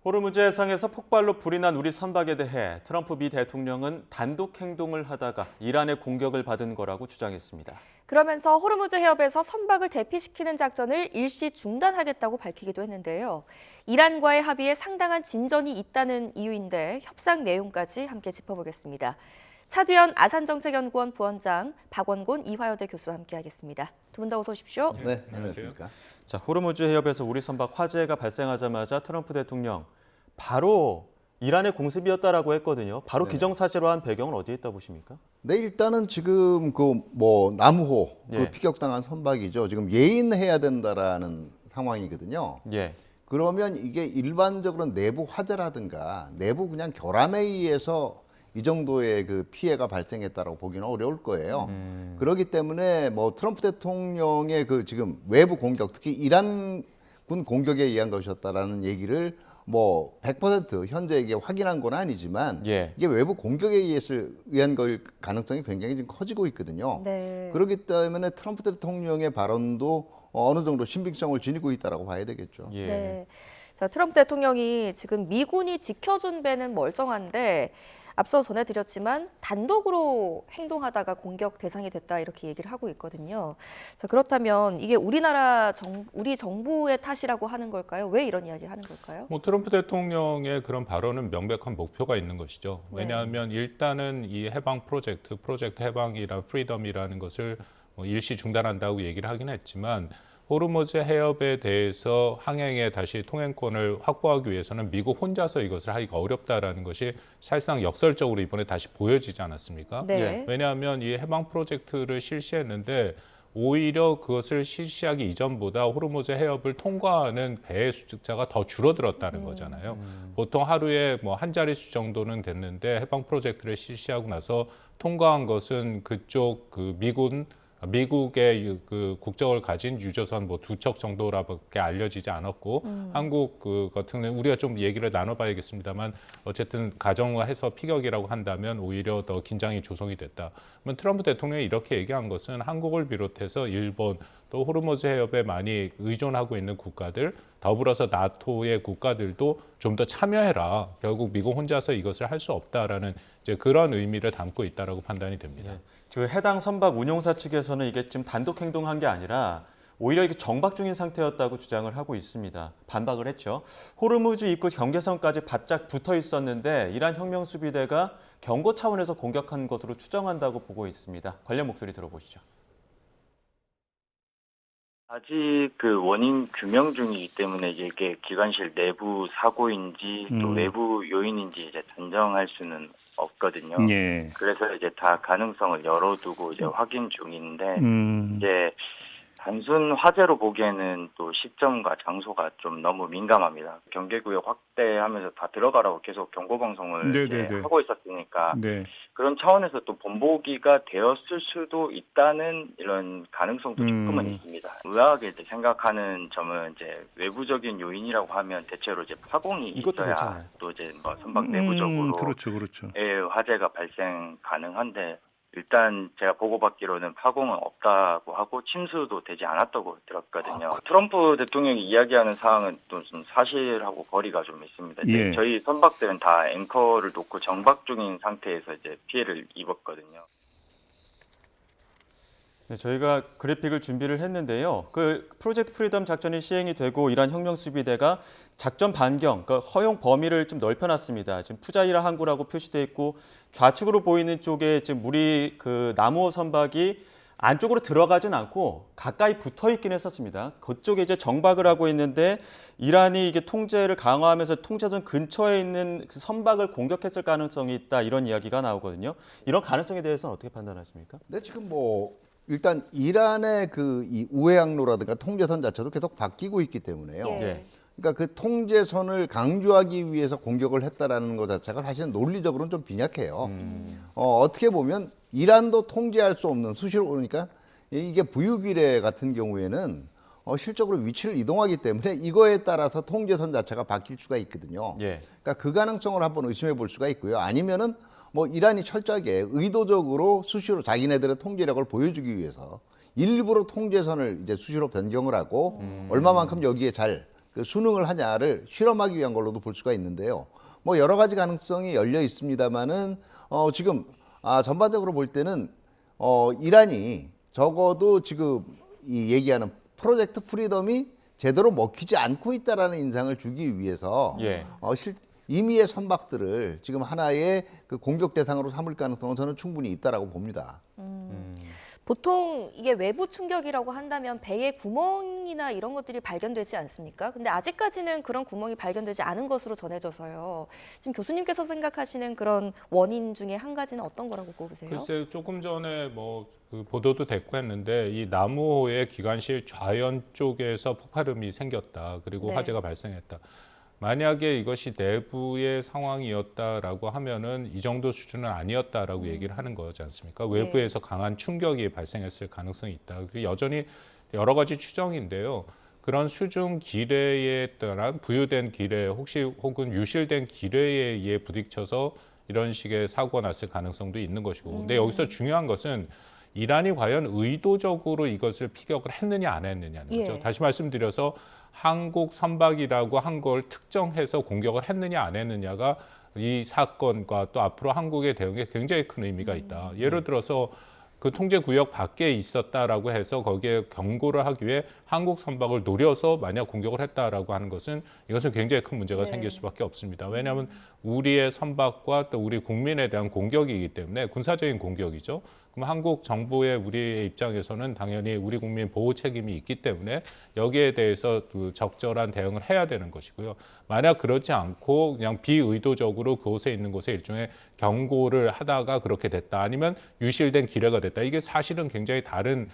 호르무즈 해상에서 폭발로 불이 난 우리 선박에 대해 트럼프 미 대통령은 단독 행동을 하다가 이란의 공격을 받은 거라고 주장했습니다. 그러면서 호르무즈 해협에서 선박을 대피시키는 작전을 일시 중단하겠다고 밝히기도 했는데요. 이란과의 합의에 상당한 진전이 있다는 이유인데 협상 내용까지 함께 짚어보겠습니다. 차두현 아산정책연구원 부원장, 박원곤 이화여대 교수와 함께하겠습니다. 두 분 다 어서 오십시오. 네, 안녕하십니까. 자, 호르무즈 해협에서 우리 선박 화재가 발생하자마자 트럼프 대통령 바로 이란의 공습이었다라고 했거든요. 바로 기정사실화한 배경은 어디에 있다 보십니까? 네, 일단은 지금 남호 피격당한 선박이죠. 지금 예인해야 된다라는 상황이거든요. 예. 그러면 이게 일반적으로 내부 화재라든가 내부 그냥 결함에 의해서 이 정도의 그 피해가 발생했다라고 보기는 어려울 거예요. 그렇기 때문에 트럼프 대통령의 그 지금 외부 공격, 특히 이란군 공격에 의한 것이었다라는 얘기를 100% 현재 이게 확인한 건 아니지만 이게 외부 공격에 의한 걸 가능성이 굉장히 좀 커지고 있거든요. 네. 그렇기 때문에 트럼프 대통령의 발언도 어느 정도 신빙성을 지니고 있다라고 봐야 되겠죠. 예. 네. 자, 트럼프 대통령이 지금 미군이 지켜준 배는 멀쩡한데 앞서 전해드렸지만 단독으로 행동하다가 공격 대상이 됐다 이렇게 얘기를 하고 있거든요. 자, 그렇다면 이게 우리 정부의 탓이라고 하는 걸까요? 왜 이런 이야기 하는 걸까요? 트럼프 대통령의 그런 발언은 명백한 목표가 있는 것이죠. 왜냐하면 일단은 이 해방 프로젝트 프리덤이라는 것을 일시 중단한다고 얘기를 하긴 했지만 호르무즈 해협에 대해서 항행에 다시 통행권을 확보하기 위해서는 미국 혼자서 이것을 하기가 어렵다라는 것이 사실상 역설적으로 이번에 다시 보여지지 않았습니까? 네. 왜냐하면 이 해방 프로젝트를 실시했는데 오히려 그것을 실시하기 이전보다 호르무즈 해협을 통과하는 배의 숫자가 더 줄어들었다는 거잖아요. 보통 하루에 한 자릿수 정도는 됐는데 해방 프로젝트를 실시하고 나서 통과한 것은 그쪽 미국의 그 국적을 가진 유조선 2척 정도라밖에 알려지지 않았고 한국 같은 경우는 우리가 좀 얘기를 나눠봐야겠습니다만 어쨌든 가정화해서 피격이라고 한다면 오히려 더 긴장이 조성이 됐다. 그러면 트럼프 대통령이 이렇게 얘기한 것은 한국을 비롯해서 일본 또 호르무즈 해협에 많이 의존하고 있는 국가들 더불어서 나토의 국가들도 좀 더 참여해라. 결국 미국 혼자서 이것을 할 수 없다라는 이제 그런 의미를 담고 있다라고 판단이 됩니다. 그 해당 선박 운용사 측에서는 이게 지금 단독 행동한 게 아니라 오히려 이게 정박 중인 상태였다고 주장을 하고 있습니다. 반박을 했죠. 호르무즈 입구 경계선까지 바짝 붙어 있었는데 이란 혁명수비대가 경고 차원에서 공격한 것으로 추정한다고 보고 있습니다. 관련 목소리 들어보시죠. 아직 그 원인 규명 중이기 때문에 이게 기관실 내부 사고인지 또 외부 요인인지 이제 단정할 수는 없거든요. 예. 그래서 이제 다 가능성을 열어두고 이제 확인 중인데 이제 단순 화재로 보기에는 또 시점과 장소가 좀 너무 민감합니다. 경계구역 확대하면서 다 들어가라고 계속 경고 방송을 이제 하고 있었으니까 그런 차원에서 또 본보기가 되었을 수도 있다는 이런 가능성도 조금은 있습니다. 의아하게 이제 생각하는 점은 이제 외부적인 요인이라고 하면 대체로 이제 파공이 있어야 괜찮아요. 또 이제 선박 내부적으로 그렇죠. 화재가 발생 가능한데. 일단 제가 보고받기로는 파공은 없다고 하고 침수도 되지 않았다고 들었거든요. 트럼프 대통령이 이야기하는 사항은 또 좀 사실하고 거리가 좀 있습니다. 예. 저희 선박들은 다 앵커를 놓고 정박 중인 상태에서 이제 피해를 입었거든요. 네, 저희가 그래픽을 준비를 했는데요. 그 프로젝트 프리덤 작전이 시행이 되고 이란 혁명수비대가 작전 반경, 그러니까 허용 범위를 좀 넓혀놨습니다. 지금 푸자이라 항구라고 표시되어 있고 좌측으로 보이는 쪽에 지금 물이 나무호 선박이 안쪽으로 들어가진 않고 가까이 붙어 있긴 했었습니다. 그쪽에 이제 정박을 하고 있는데 이란이 이게 통제를 강화하면서 통제선 근처에 있는 그 선박을 공격했을 가능성이 있다 이런 이야기가 나오거든요. 이런 가능성에 대해서는 어떻게 판단하십니까? 네, 지금 일단 이란의 이 우회항로라든가 통제선 자체도 계속 바뀌고 있기 때문에요. 그러니까 그 통제선을 강조하기 위해서 공격을 했다라는 것 자체가 사실은 논리적으로는 좀 빈약해요. 어떻게 보면 이란도 통제할 수 없는 수시로 오니까 이게 부유기뢰 같은 경우에는 실적으로 위치를 이동하기 때문에 이거에 따라서 통제선 자체가 바뀔 수가 있거든요. 그러니까 그 가능성을 한번 의심해 볼 수가 있고요. 아니면은 이란이 철저하게 의도적으로 수시로 자기네들의 통제력을 보여주기 위해서 일부러 통제선을 이제 수시로 변경을 하고 얼마만큼 여기에 잘 그 순응을 하냐를 실험하기 위한 걸로도 볼 수가 있는데요. 뭐 여러 가지 가능성이 열려 있습니다만은 지금 전반적으로 볼 때는 이란이 적어도 지금 이 얘기하는 프로젝트 프리덤이 제대로 먹히지 않고 있다라는 인상을 주기 위해서 예. 임의의 선박들을 지금 하나의 그 공격 대상으로 삼을 가능성은 저는 충분히 있다라고 봅니다. 보통 이게 외부 충격이라고 한다면 배에 구멍이나 이런 것들이 발견되지 않습니까? 근데 아직까지는 그런 구멍이 발견되지 않은 것으로 전해져서요. 지금 교수님께서 생각하시는 그런 원인 중에 한 가지는 어떤 거라고 꼽으세요? 글쎄요, 조금 전에 그 보도도 됐고 했는데 이 나무호의 기관실 좌연 쪽에서 폭발음이 생겼다. 그리고 네. 화재가 발생했다. 만약에 이것이 내부의 상황이었다라고 하면은 이 정도 수준은 아니었다라고 얘기를 하는 거지 않습니까? 외부에서 강한 충격이 발생했을 가능성이 있다. 여전히 여러 가지 추정인데요. 그런 수중 기뢰에 따른 부유된 기뢰, 혹은 유실된 기뢰에 의해 부딪혀서 이런 식의 사고가 났을 가능성도 있는 것이고. 근데 여기서 중요한 것은 이란이 과연 의도적으로 이것을 피격을 했느냐 안 했느냐는 거죠. 예. 다시 말씀드려서 한국 선박이라고 한 걸 특정해서 공격을 했느냐 안 했느냐가 이 사건과 또 앞으로 한국의 대응에 굉장히 큰 의미가 있다. 예를 들어서 그 통제 구역 밖에 있었다라고 해서 거기에 경고를 하기 위해 한국 선박을 노려서 만약 공격을 했다라고 하는 것은 이것은 굉장히 큰 문제가 네. 생길 수밖에 없습니다. 왜냐하면 우리의 선박과 또 우리 국민에 대한 공격이기 때문에 군사적인 공격이죠. 그럼 한국 정부의 우리의 입장에서는 당연히 우리 국민 보호 책임이 있기 때문에 여기에 대해서 그 적절한 대응을 해야 되는 것이고요. 만약 그렇지 않고 그냥 비의도적으로 그곳에 있는 곳에 일종의 경고를 하다가 그렇게 됐다. 아니면 유실된 기뢰가 됐다. 이게 사실은 굉장히 다른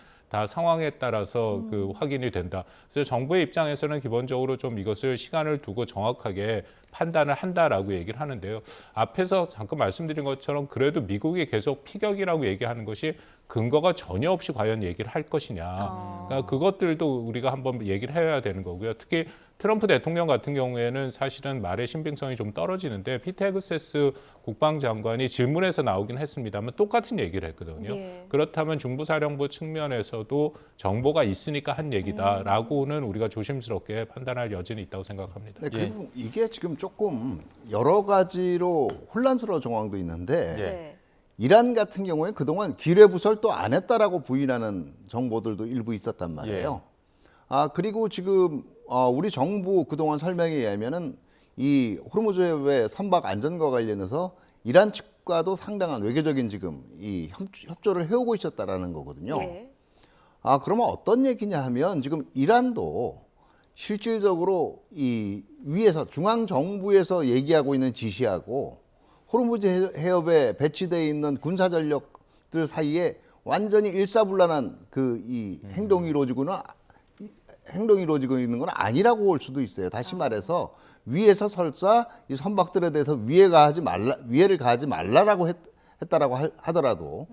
상황에 따라서 그 확인이 된다. 그래서 정부의 입장에서는 기본적으로 좀 이것을 시간을 두고 정확하게 판단을 한다라고 얘기를 하는데요. 앞에서 잠깐 말씀드린 것처럼 그래도 미국이 계속 피격이라고 얘기하는 것이 근거가 전혀 없이 과연 얘기를 할 것이냐. 그러니까 그것들도 우리가 한번 얘기를 해야 되는 거고요. 특히 트럼프 대통령 같은 경우에는 사실은 말의 신빙성이 좀 떨어지는데 피트 헤그세스 국방장관이 질문에서 나오긴 했습니다만 똑같은 얘기를 했거든요. 예. 그렇다면 중부사령부 측면에서도 정보가 있으니까 한 얘기다라고는 우리가 조심스럽게 판단할 여지는 있다고 생각합니다. 네, 그리고 이게 지금 조금 여러 가지로 혼란스러운 정황도 있는데 네. 이란 같은 경우에 그동안 기뢰 부설도 안 했다라고 부인하는 정보들도 일부 있었단 말이에요. 그리고 지금 우리 정부 그동안 설명에 의하면은 이 호르무즈 해협의 선박 안전과 관련해서 이란 측과도 상당한 외교적인 지금 이 협조를 해오고 있었다라는 거거든요. 예. 그러면 어떤 얘기냐 하면 지금 이란도 실질적으로 이 위에서 중앙 정부에서 얘기하고 있는 지시하고 호르무즈 해협에 배치되어 있는 군사 전력들 사이에 완전히 일사불란한 그 이 행동이 이루어지고 있는 건 아니라고 볼 수도 있어요. 다시 말해서 위에서 설사 이 선박들에 대해서 위해를 가하지 말라라고 했다라고 하더라도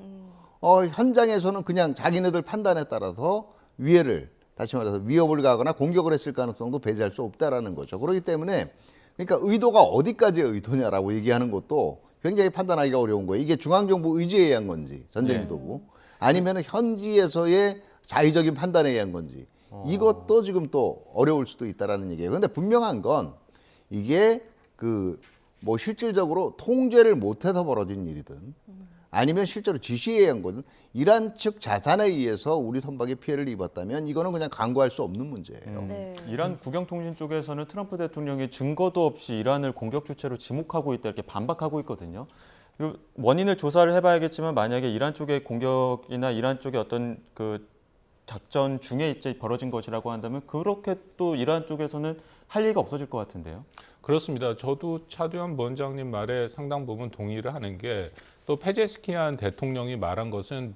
현장에서는 그냥 자기네들 판단에 따라서 위해를 다시 말해서 위협을 가하거나 공격을 했을 가능성도 배제할 수 없다라는 거죠. 그렇기 때문에 그러니까 의도가 어디까지의 의도냐라고 얘기하는 것도 굉장히 판단하기가 어려운 거예요. 이게 중앙정부 의지에 의한 건지 전쟁 의도고 아니면 현지에서의 자의적인 판단에 의한 건지 이것도 지금 또 어려울 수도 있다라는 얘기예요. 그런데 분명한 건 이게 그 뭐 실질적으로 통제를 못해서 벌어진 일이든 아니면 실제로 지시에 의한 거든 이란 측 자산에 의해서 우리 선박이 피해를 입었다면 이거는 그냥 간과할 수 없는 문제예요. 네. 이란 국영통신 쪽에서는 트럼프 대통령이 증거도 없이 이란을 공격 주체로 지목하고 있다 이렇게 반박하고 있거든요. 원인을 조사를 해봐야겠지만 만약에 이란 쪽의 공격이나 이란 쪽의 어떤 그 작전 중에 이제 벌어진 것이라고 한다면 그렇게 또 이란 쪽에서는 할 얘기가 없어질 것 같은데요. 그렇습니다. 저도 차두현 원장님 말에 상당 부분 동의를 하는 게 또 페제스키안 대통령이 말한 것은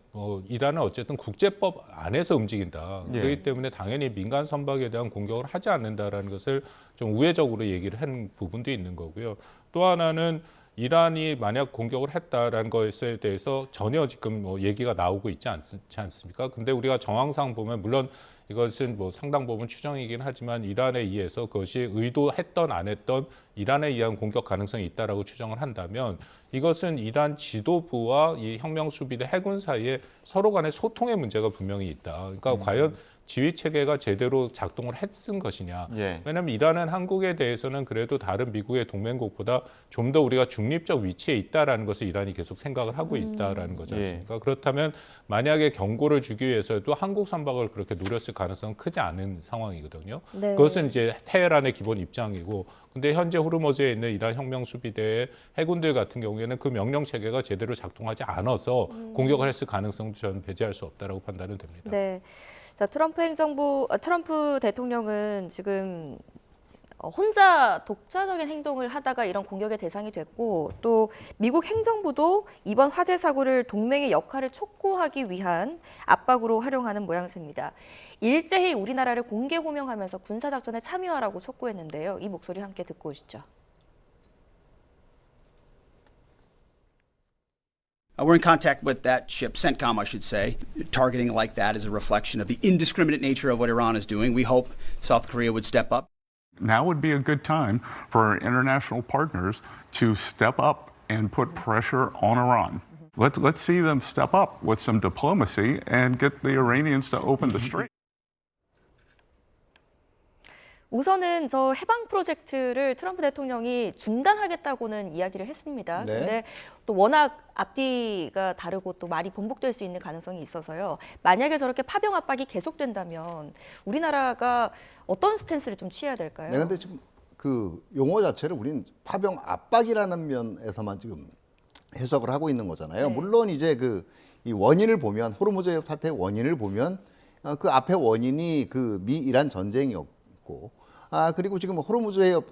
이란은 어쨌든 국제법 안에서 움직인다. 예. 그렇기 때문에 당연히 민간 선박에 대한 공격을 하지 않는다라는 것을 좀 우회적으로 얘기를 한 부분도 있는 거고요. 또 하나는 이란이 만약 공격을 했다라는 것에 대해서 전혀 지금 얘기가 나오고 있지 않습니까? 근데 우리가 정황상 보면 물론 이것은 상당 부분 추정이긴 하지만 이란에 의해서 그것이 의도했던 안 했던 이란에 의한 공격 가능성이 있다라고 추정을 한다면 이것은 이란 지도부와 이 혁명수비대 해군 사이에 서로 간의 소통의 문제가 분명히 있다. 그러니까 과연 지휘 체계가 제대로 작동을 했은 것이냐. 예. 왜냐하면 이란은 한국에 대해서는 그래도 다른 미국의 동맹국보다 좀 더 우리가 중립적 위치에 있다라는 것을 이란이 계속 생각을 하고 있다라는 거지 않습니까? 그렇다면 만약에 경고를 주기 위해서도 한국 선박을 그렇게 노렸을 가능성은 크지 않은 상황이거든요. 네. 그것은 이제 테헤란의 기본 입장이고, 근데 현재 호르무즈에 있는 이란 혁명 수비대의 해군들 같은 경우에는 그 명령 체계가 제대로 작동하지 않아서 공격을 했을 가능성도 저는 배제할 수 없다라고 판단은 됩니다. 네. 자, 트럼프 대통령은 지금 혼자 독자적인 행동을 하다가 이런 공격의 대상이 됐고, 또 미국 행정부도 이번 화재 사고를 동맹의 역할을 촉구하기 위한 압박으로 활용하는 모양새입니다. 일제히 우리나라를 공개 호명하면서 군사작전에 참여하라고 촉구했는데요. 이 목소리 함께 듣고 오시죠. We're in contact with that ship, CENTCOM, I should say. Targeting like that is a reflection of the indiscriminate nature of what Iran is doing. We hope South Korea would step up. Now would be a good time for our international partners to step up and put pressure on Iran. Let's see them step up with some diplomacy and get the Iranians to open the strait. 우선은 저 해방 프로젝트를 트럼프 대통령이 중단하겠다고는 이야기를 했습니다. 네. 근데 또 워낙 앞뒤가 다르고 또 말이 번복될 수 있는 가능성이 있어서요. 만약에 저렇게 파병 압박이 계속된다면 우리나라가 어떤 스탠스를 좀 취해야 될까요? 네, 근데 지금 그 용어 자체를 우리는 파병 압박이라는 면에서만 지금 해석을 하고 있는 거잖아요. 네. 물론 이제 이 원인을 보면 호르무즈 사태의 원인을 보면 그 앞에 원인이 그 미 이란 전쟁이었고, 그리고 지금 호르무즈 해협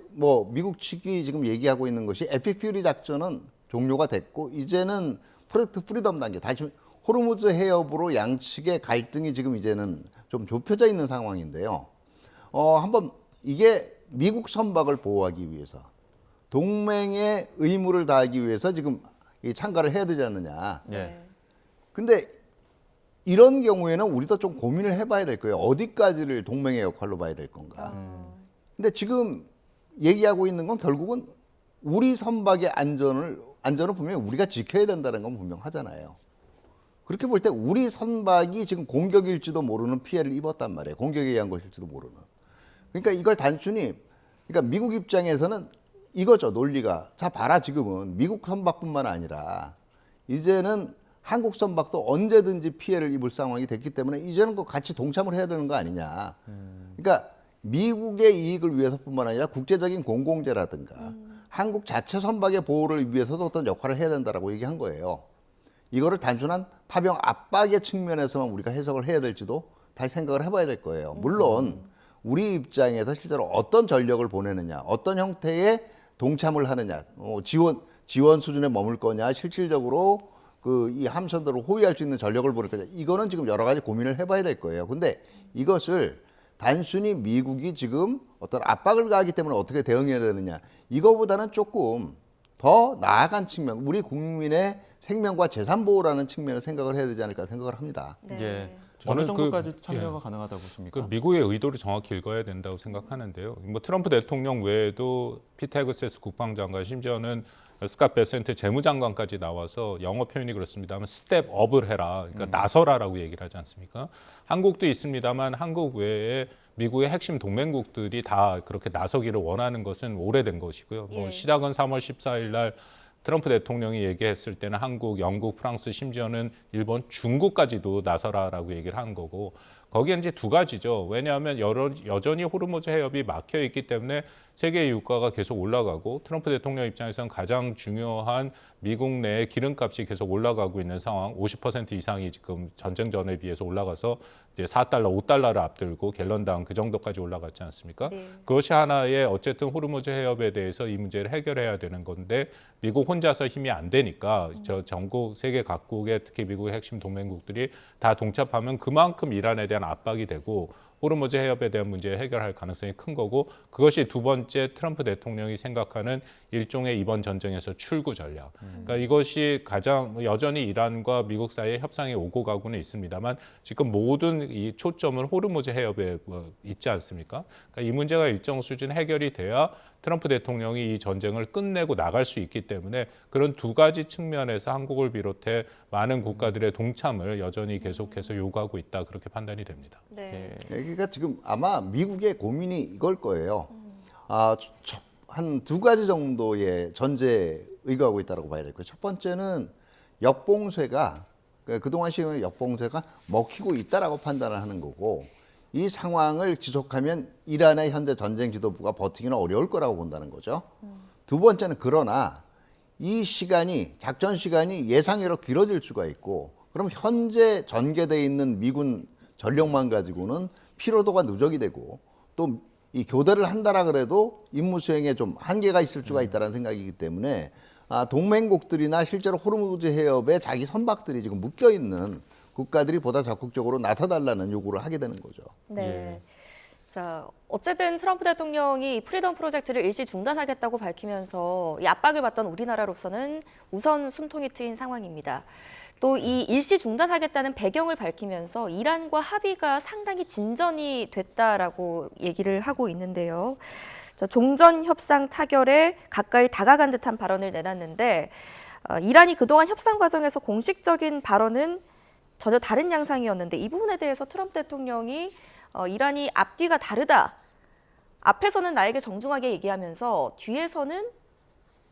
미국 측이 지금 얘기하고 있는 것이 에피퓨리 작전은 종료가 됐고 이제는 프로젝트 프리덤 단계, 다시 호르무즈 해협으로 양측의 갈등이 지금 이제는 좀 좁혀져 있는 상황인데요. 한번 이게 미국 선박을 보호하기 위해서 동맹의 의무를 다하기 위해서 지금 이 참가를 해야 되지 않느냐. 예. 근데 이런 경우에는 우리도 좀 고민을 해봐야 될 거예요. 어디까지를 동맹의 역할로 봐야 될 건가. 근데 지금 얘기하고 있는 건 결국은 우리 선박의 안전을 분명히 우리가 지켜야 된다는 건 분명하잖아요. 그렇게 볼 때 우리 선박이 지금 공격일지도 모르는 피해를 입었단 말이에요. 공격에 의한 것일지도 모르는. 그러니까 이걸 단순히, 그러니까 미국 입장에서는 이거죠, 논리가. 자, 봐라, 지금은 미국 선박뿐만 아니라 이제는 한국 선박도 언제든지 피해를 입을 상황이 됐기 때문에 이제는 그 같이 동참을 해야 되는 거 아니냐. 그러니까 미국의 이익을 위해서뿐만 아니라 국제적인 공공재라든가 한국 자체 선박의 보호를 위해서도 어떤 역할을 해야 된다라고 얘기한 거예요. 이거를 단순한 파병 압박의 측면에서만 우리가 해석을 해야 될지도 다시 생각을 해봐야 될 거예요. 물론 우리 입장에서 실제로 어떤 전력을 보내느냐, 어떤 형태의 동참을 하느냐, 지원 수준에 머물 거냐, 실질적으로 이 함선들을 호위할 수 있는 전력을 보낼 거냐, 이거는 지금 여러 가지 고민을 해봐야 될 거예요. 근데 이것을 단순히 미국이 지금 어떤 압박을 가하기 때문에 어떻게 대응해야 되느냐, 이거보다는 조금 더 나아간 측면, 우리 국민의 생명과 재산 보호라는 측면을 생각을 해야 되지 않을까 생각을 합니다. 네. 예. 어느 저는 정도까지 참여가 가능하다고 보십니까? 미국의 의도를 정확히 읽어야 된다고 생각하는데요. 트럼프 대통령 외에도 피터 헤그세스 국방장관, 심지어는 스캇 베센트 재무장관까지 나와서 영어 표현이 그렇습니다만 스텝업을 해라, 그러니까 나서라라고 얘기를 하지 않습니까? 한국도 있습니다만 한국 외에 미국의 핵심 동맹국들이 다 그렇게 나서기를 원하는 것은 오래된 것이고요. 예. 시작은 3월 14일 날 트럼프 대통령이 얘기했을 때는 한국, 영국, 프랑스, 심지어는 일본, 중국까지도 나서라라고 얘기를 한 거고, 거기에 이제 두 가지죠. 왜냐하면 여전히 호르무즈 해협이 막혀 있기 때문에 세계의 유가가 계속 올라가고, 트럼프 대통령 입장에서는 가장 중요한 미국 내의 기름값이 계속 올라가고 있는 상황, 50% 이상이 지금 전쟁 전에 비해서 올라가서 이제 4달러, 5달러를 앞들고 갤런당 그 정도까지 올라갔지 않습니까? 네. 그것이 하나의 어쨌든 호르무즈 해협에 대해서 이 문제를 해결해야 되는 건데, 미국 혼자서 힘이 안 되니까 전국 세계 각국의 특히 미국의 핵심 동맹국들이 다 동참하면 그만큼 이란에 대한 압박이 되고 호르무즈 해협에 대한 문제 해결할 가능성이 큰 거고, 그것이 두 번째 트럼프 대통령이 생각하는 일종의 이번 전쟁에서 출구 전략. 그러니까 이것이 가장 여전히 이란과 미국 사이의 협상이 오고 가고는 있습니다만 지금 모든 이 초점은 호르무즈 해협에 있지 않습니까? 그러니까 이 문제가 일정 수준 해결이 돼야 트럼프 대통령이 이 전쟁을 끝내고 나갈 수 있기 때문에 그런 두 가지 측면에서 한국을 비롯해 많은 국가들의 동참을 여전히 계속해서 요구하고 있다 그렇게 판단이 됩니다. 네. 그러니까 지금 아마 미국의 고민이 이걸 거예요. 한 두 가지 정도의 전제에 의거하고 있다고 봐야 될 거예요. 첫 번째는 역봉쇄가 그동안 시행의 역봉쇄가 먹히고 있다라고 판단을 하는 거고, 이 상황을 지속하면 이란의 현재 전쟁 지도부가 버티기는 어려울 거라고 본다는 거죠. 두 번째는 그러나 이 시간이 작전 시간이 예상외로 길어질 수가 있고, 그럼 현재 전개돼 있는 미군 전력만 가지고는 피로도가 누적이 되고 또 이 교대를 한다라 그래도 임무 수행에 좀 한계가 있을 수가 있다는 생각이기 때문에 동맹국들이나 실제로 호르무즈 해협에 자기 선박들이 지금 묶여 있는 국가들이 보다 적극적으로 나서달라는 요구를 하게 되는 거죠. 네. 예. 자, 어쨌든 트럼프 대통령이 프리덤 프로젝트를 일시 중단하겠다고 밝히면서 이 압박을 받던 우리나라로서는 우선 숨통이 트인 상황입니다. 또 이 일시 중단하겠다는 배경을 밝히면서 이란과 합의가 상당히 진전이 됐다라고 얘기를 하고 있는데요. 자, 종전 협상 타결에 가까이 다가간 듯한 발언을 내놨는데 이란이 그동안 협상 과정에서 공식적인 발언은 전혀 다른 양상이었는데 이 부분에 대해서 트럼프 대통령이 이란이 앞뒤가 다르다. 앞에서는 나에게 정중하게 얘기하면서 뒤에서는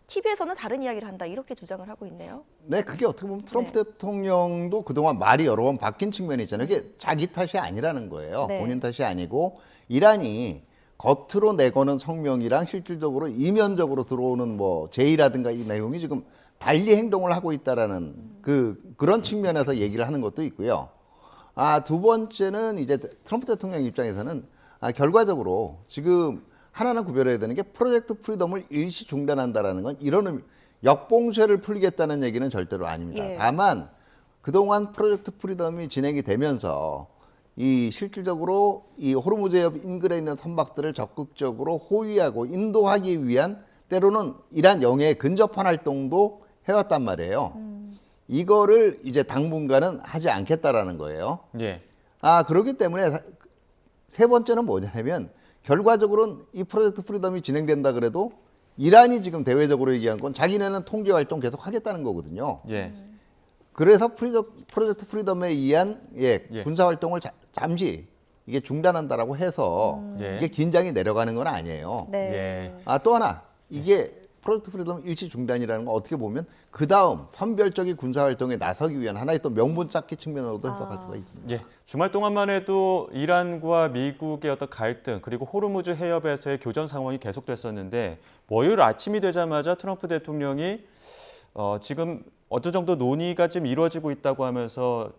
TV에서는 다른 이야기를 한다. 이렇게 주장을 하고 있네요. 네, 그게 어떻게 보면 트럼프 대통령도 그동안 말이 여러 번 바뀐 측면이 있잖아요. 그게 자기 탓이 아니라는 거예요. 네. 본인 탓이 아니고 이란이 겉으로 내거는 성명이랑 실질적으로 이면적으로 들어오는 뭐 제의라든가 이 내용이 지금 달리 행동을 하고 있다라는 그런 측면에서 얘기를 하는 것도 있고요. 두 번째는 이제 트럼프 대통령 입장에서는 결과적으로 지금 하나는 구별해야 되는 게 프로젝트 프리덤을 일시 중단한다라는 건 이런 의미, 역봉쇄를 풀겠다는 얘기는 절대로 아닙니다. 예. 다만 그동안 프로젝트 프리덤이 진행이 되면서 이 실질적으로 이 호르무즈 해협 인근에 있는 선박들을 적극적으로 호위하고 인도하기 위한 때로는 이란 영해에 근접한 활동도 해왔단 말이에요. 이거를 이제 당분간은 하지 않겠다라는 거예요. 예. 그렇기 때문에 세 번째는 뭐냐면 결과적으로는 이 프로젝트 프리덤이 진행된다 그래도 이란이 지금 대외적으로 얘기한 건 자기네는 통제 활동 계속 하겠다는 거거든요. 예. 그래서 프로젝트 프리덤에 의한 군사 활동을 잠시 이게 중단한다라고 해서 예. 이게 긴장이 내려가는 건 아니에요. 네. 예. 또 하나 이게 프로젝트 프리덤 일시 중단이라는 건 어떻게 보면 그 다음 선별적인 군사 활동에 나서기 위한 하나의 또 명분 쌓기 측면으로도 해석할 수가 있습니다. 예, 주말 동안만 해도 이란과 미국의 어떤 갈등 그리고 호르무즈 해협에서의 교전 상황이 계속됐었는데 월요일 아침이 되자마자 트럼프 대통령이 지금 어느 정도 논의가 지금 이루어지고 있다고 하면서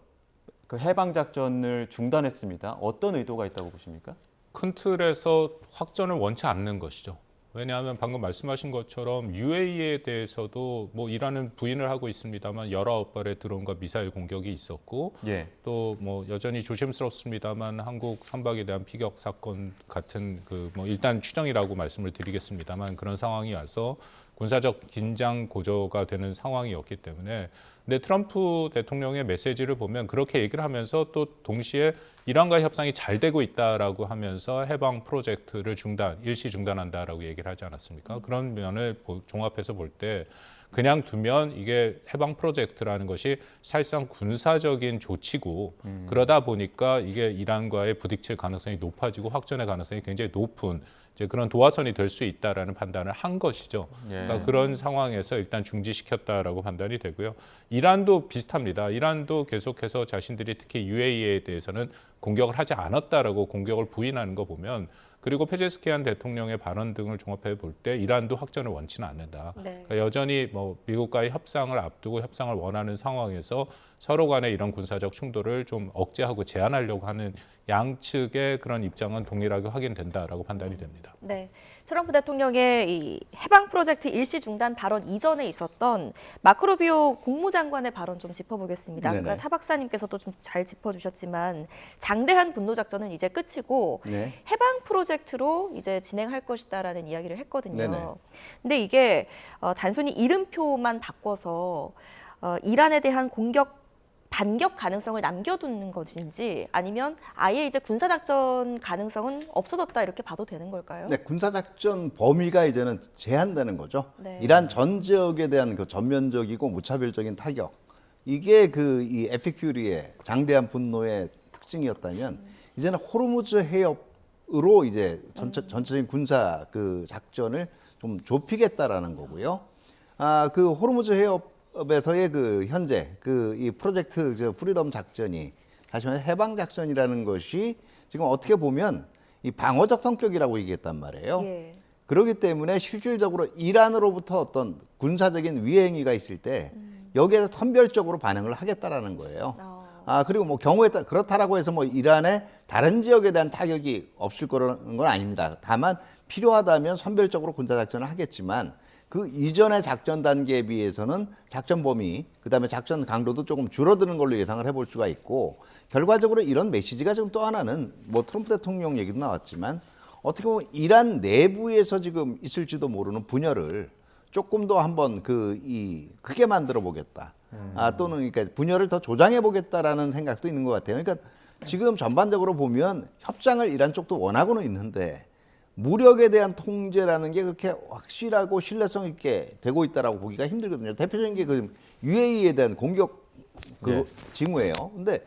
그 해방 작전을 중단했습니다. 어떤 의도가 있다고 보십니까? 큰 틀에서 확전을 원치 않는 것이죠. 왜냐하면 방금 말씀하신 것처럼 UAE에 대해서도 뭐 이란은 부인을 하고 있습니다만 19발의 드론과 미사일 공격이 있었고 예. 또 뭐 여전히 조심스럽습니다만 한국 선박에 대한 피격 사건 같은 뭐 일단 추정이라고 말씀을 드리겠습니다만 그런 상황이 와서 군사적 긴장 고조가 되는 상황이었기 때문에 근데 트럼프 대통령의 메시지를 보면 그렇게 얘기를 하면서 또 동시에 이란과 협상이 잘 되고 있다라고 하면서 해방 프로젝트를 일시 중단한다라고 얘기를 하지 않았습니까? 그런 면을 종합해서 볼 때 그냥 두면 이게 해방 프로젝트라는 것이 사실상 군사적인 조치고 그러다 보니까 이게 이란과의 부딪힐 가능성이 높아지고 확전의 가능성이 굉장히 높은 이제 그런 도화선이 될 수 있다라는 판단을 한 것이죠. 예. 그러니까 그런 상황에서 일단 중지시켰다라고 판단이 되고요. 이란도 비슷합니다. 이란도 계속해서 자신들이 특히 UAE에 대해서는 공격을 하지 않았다라고 공격을 부인하는 거 보면 그리고 페제스키안 대통령의 발언 등을 종합해 볼 때 이란도 확전을 원치는 않는다. 네. 그러니까 여전히 뭐 미국과의 협상을 앞두고 협상을 원하는 상황에서 서로 간의 이런 군사적 충돌을 좀 억제하고 제한하려고 하는 양측의 그런 입장은 동일하게 확인된다라고 판단이 됩니다. 네. 트럼프 대통령의 이 해방 프로젝트 일시 중단 발언 이전에 있었던 마크 루비오 국무장관의 발언 좀 짚어보겠습니다. 네네. 아까 차 박사님께서도 좀 잘 짚어주셨지만 장대한 분노 작전은 이제 끝이고 네. 해방 프로젝트로 이제 진행할 것이다라는 이야기를 했거든요. 네네. 근데 이게 단순히 이름표만 바꿔서 이란에 대한 공격 반격 가능성을 남겨두는 것인지 아니면 아예 이제 군사작전 가능성은 없어졌다 이렇게 봐도 되는 걸까요? 네, 군사작전 범위가 이제는 제한되는 거죠. 네. 이란 전 지역에 대한 그 전면적이고 무차별적인 타격. 이게 이 에피큐리의 장대한 분노의 특징이었다면 이제는 호르무즈 해협으로 이제 전체적인 군사 그 작전을 좀 좁히겠다라는 거고요. 그 호르무즈 해협에서의 그 현재 이 프로젝트 프리덤 작전이 다시 말해 해방 작전이라는 것이 지금 어떻게 보면 이 방어적 성격이라고 얘기했단 말이에요. 예. 그렇기 때문에 실질적으로 이란으로부터 어떤 군사적인 위해행위가 있을 때 여기에서 선별적으로 반응을 하겠다라는 거예요. 그리고 뭐 경우에 따라 그렇다라고 해서 뭐 이란의 다른 지역에 대한 타격이 없을 거라는 건 아닙니다. 다만 필요하다면 선별적으로 군사작전을 하겠지만 그 이전의 작전 단계에 비해서는 작전 범위, 그다음에 작전 강도도 조금 줄어드는 걸로 예상을 해볼 수가 있고 결과적으로 이런 메시지가 지금 또 하나는 뭐 트럼프 대통령 얘기도 나왔지만 어떻게 보면 이란 내부에서 지금 있을지도 모르는 분열을 조금 더 한번 크게 만들어 보겠다. 또는 그러니까 분열을 더 조장해 보겠다라는 생각도 있는 것 같아요. 그러니까 지금 전반적으로 보면 협상을 이란 쪽도 원하고는 있는데 무력에 대한 통제라는 게 그렇게 확실하고 신뢰성 있게 되고 있다라고 보기가 힘들거든요. 대표적인 게 그 UAE에 대한 공격 징후예요. 근데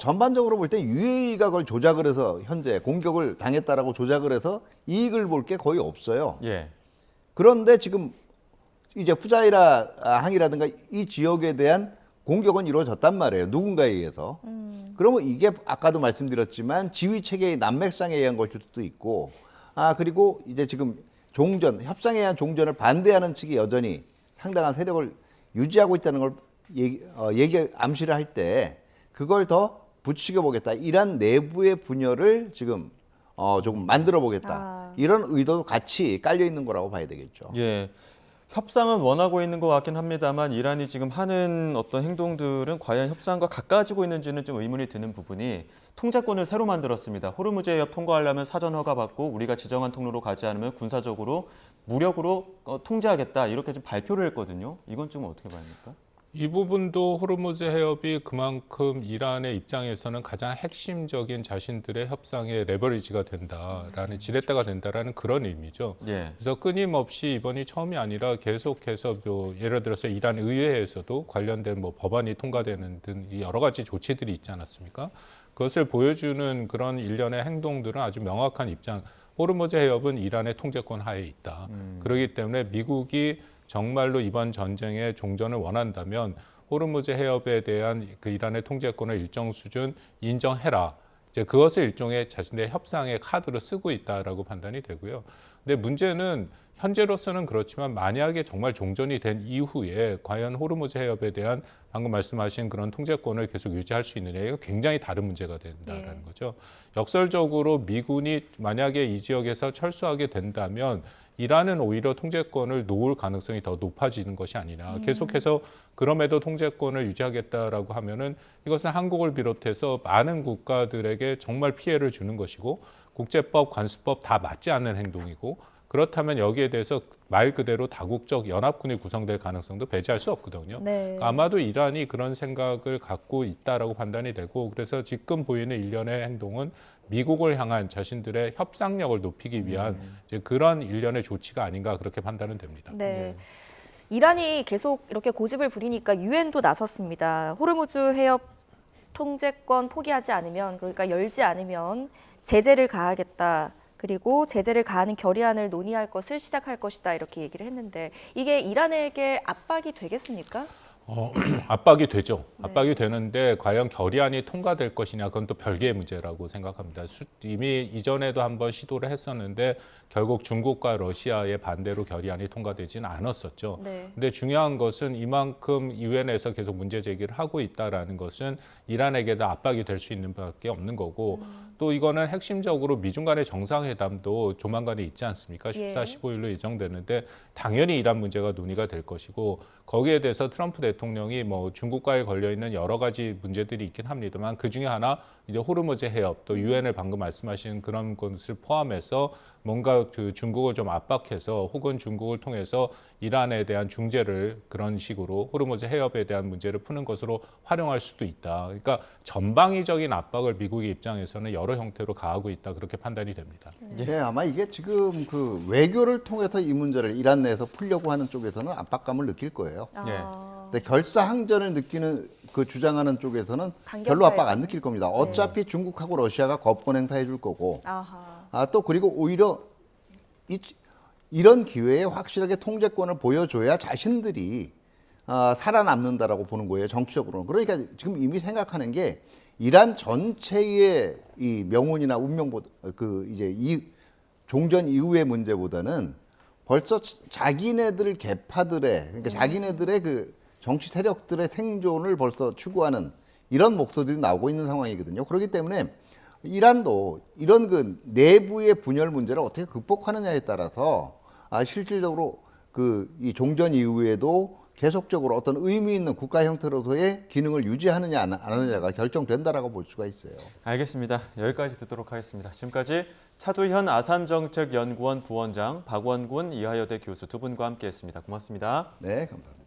전반적으로 볼 때 UAE가 그걸 조작을 해서 현재 공격을 당했다라고 조작을 해서 이익을 볼 게 거의 없어요. 예. 그런데 지금 이제 후자이라 항이라든가 이 지역에 대한 공격은 이루어졌단 말이에요. 누군가에 의해서. 그러면 이게 아까도 말씀드렸지만 지휘 체계의 난맥상에 의한 것일 수도 있고 그리고 이제 지금 협상에 의한 종전을 반대하는 측이 여전히 상당한 세력을 유지하고 있다는 걸 암시를 할 때 그걸 더 부추겨 보겠다. 이란 내부의 분열을 지금 조금 만들어 보겠다. 이런 의도도 같이 깔려 있는 거라고 봐야 되겠죠. 예. 협상은 원하고 있는 것 같긴 합니다만 이란이 지금 하는 어떤 행동들은 과연 협상과 가까워지고 있는지는 좀 의문이 드는 부분이 통제권을 새로 만들었습니다. 호르무즈 해협 통과하려면 사전 허가 받고 우리가 지정한 통로로 가지 않으면 군사적으로 무력으로 통제하겠다 이렇게 좀 발표를 했거든요. 이건 좀 어떻게 봐야합니까? 이 부분도 호르무즈 해협이 그만큼 이란의 입장에서는 가장 핵심적인 자신들의 협상의 레버리지가 된다라는 지렛대가 된다라는 그런 의미죠. 예. 그래서 끊임없이 이번이 처음이 아니라 계속해서 예를 들어서 이란 의회에서도 관련된 뭐 법안이 통과되는 등 여러 가지 조치들이 있지 않았습니까? 그것을 보여주는 그런 일련의 행동들은 아주 명확한 입장. 호르무즈 해협은 이란의 통제권 하에 있다. 그렇기 때문에 미국이 정말로 이번 전쟁의 종전을 원한다면 호르무즈 해협에 대한 그 이란의 통제권을 일정 수준 인정해라. 이제 그것을 일종의 자신의 협상의 카드로 쓰고 있다라고 판단이 되고요. 근데 문제는 현재로서는 그렇지만 만약에 정말 종전이 된 이후에 과연 호르무즈 해협에 대한 방금 말씀하신 그런 통제권을 계속 유지할 수 있느냐, 이거 굉장히 다른 문제가 된다라는 거죠. 역설적으로 미군이 만약에 이 지역에서 철수하게 된다면 이란은 오히려 통제권을 놓을 가능성이 더 높아지는 것이 아니냐. 계속해서 그럼에도 통제권을 유지하겠다라고 하면은 이것은 한국을 비롯해서 많은 국가들에게 정말 피해를 주는 것이고 국제법, 관습법 다 맞지 않는 행동이고 그렇다면 여기에 대해서 말 그대로 다국적 연합군이 구성될 가능성도 배제할 수 없거든요. 네. 그러니까 아마도 이란이 그런 생각을 갖고 있다라고 판단이 되고 그래서 지금 보이는 일련의 행동은 미국을 향한 자신들의 협상력을 높이기 위한 이제 그런 일련의 조치가 아닌가 그렇게 판단은 됩니다. 네. 이란이 계속 이렇게 고집을 부리니까 유엔도 나섰습니다. 호르무즈 해협 통제권 포기하지 않으면 그러니까 열지 않으면 제재를 가하겠다. 그리고 제재를 가하는 결의안을 논의할 것을 시작할 것이다 이렇게 얘기를 했는데 이게 이란에게 압박이 되겠습니까? 압박이 되죠. 압박이 되는데 과연 결의안이 통과될 것이냐 그건 또 별개의 문제라고 생각합니다. 이미 이전에도 한번 시도를 했었는데 결국 중국과 러시아의 반대로 결의안이 통과되지는 않았었죠. 네. 근데 중요한 것은 이만큼 유엔에서 계속 문제 제기를 하고 있다라는 것은 이란에게도 압박이 될 수 있는 밖에 없는 거고 또 이거는 핵심적으로 미중 간의 정상회담도 조만간에 있지 않습니까? 14, 15일로 예정되는데 당연히 이란 문제가 논의가 될 것이고 거기에 대해서 트럼프 대통령이 뭐 중국과에 걸려 있는 여러 가지 문제들이 있긴 합니다만 그 중에 하나 이제 호르무즈 해협 또 유엔을 방금 말씀하신 그런 것을 포함해서 뭔가 그 중국을 좀 압박해서 혹은 중국을 통해서 이란에 대한 중재를 그런 식으로 호르무즈 해협에 대한 문제를 푸는 것으로 활용할 수도 있다. 그러니까 전방위적인 압박을 미국의 입장에서는 여러 형태로 가하고 있다. 그렇게 판단이 됩니다. 네, 아마 이게 지금 그 외교를 통해서 이 문제를 이란 내에서 풀려고 하는 쪽에서는 압박감을 느낄 거예요. 근데 결사항전을 느끼는 그 주장하는 쪽에서는 별로 압박 안 느낄 겁니다. 어차피 중국하고 러시아가 거부권 행사해 줄 거고, 또 그리고 오히려 이런 기회에 확실하게 통제권을 보여줘야 자신들이 살아남는다라고 보는 거예요, 정치적으로는. 그러니까 지금 이미 생각하는 게 이란 전체의 이 명운이나 운명보다 이제 이 종전 이후의 문제보다는 벌써 자기네들 계파들의 그러니까 자기네들의 그 정치 세력들의 생존을 벌써 추구하는 이런 목소리들이 나오고 있는 상황이거든요. 그렇기 때문에 이란도 이런 그 내부의 분열 문제를 어떻게 극복하느냐에 따라서 실질적으로 이 종전 이후에도 계속적으로 어떤 의미 있는 국가 형태로서의 기능을 유지하느냐 안 하느냐가 결정된다라고 볼 수가 있어요. 알겠습니다. 여기까지 듣도록 하겠습니다. 지금까지 차두현 아산정책연구원 부원장, 박원군 이화여대 교수 두 분과 함께했습니다. 고맙습니다. 네, 감사합니다.